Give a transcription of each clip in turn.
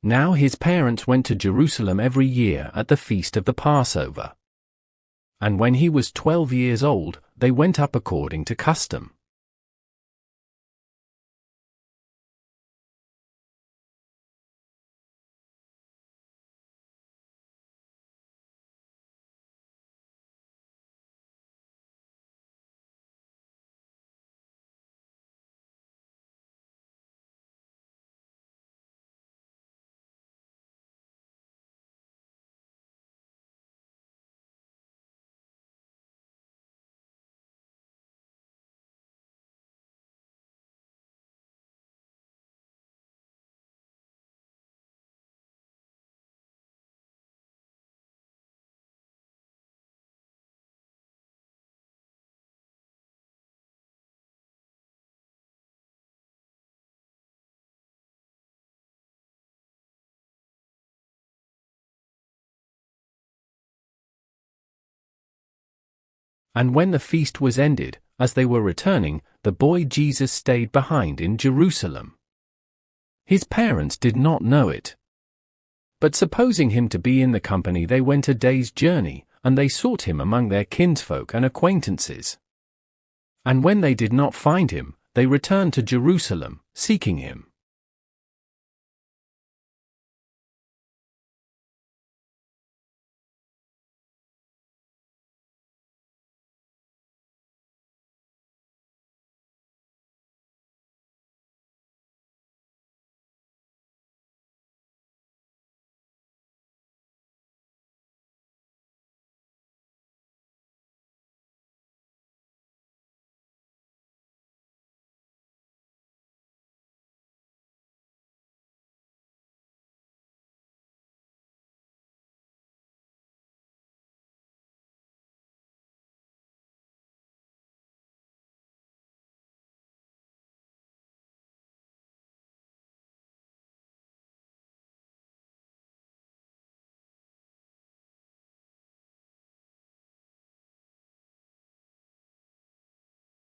Now his parents went to Jerusalem every year at the feast of the Passover. And when he was 12 years old, they went up according to custom. And when the feast was ended, as they were returning, the boy Jesus stayed behind in Jerusalem. His parents did not know it. But supposing him to be in the company, they went a day's journey, and they sought him among their kinsfolk and acquaintances. And when they did not find him, they returned to Jerusalem, seeking him.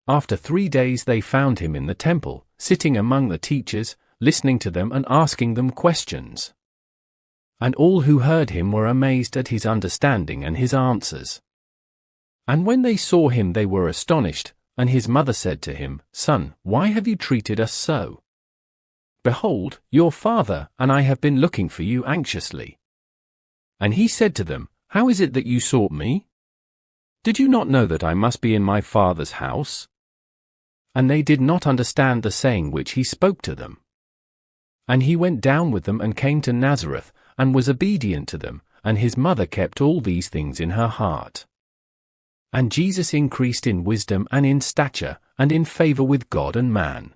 After 3 days they found him in the temple, sitting among the teachers, listening to them and asking them questions. And all who heard him were amazed at his understanding and his answers. And when they saw him they were astonished, and his mother said to him, "Son, why have you treated us so? Behold, your father and I have been looking for you anxiously." And he said to them, "How is it that you sought me? Did you not know that I must be in my father's house?" And they did not understand the saying which he spoke to them. And he went down with them and came to Nazareth, and was obedient to them, and his mother kept all these things in her heart. And Jesus increased in wisdom and in stature, and in favor with God and man.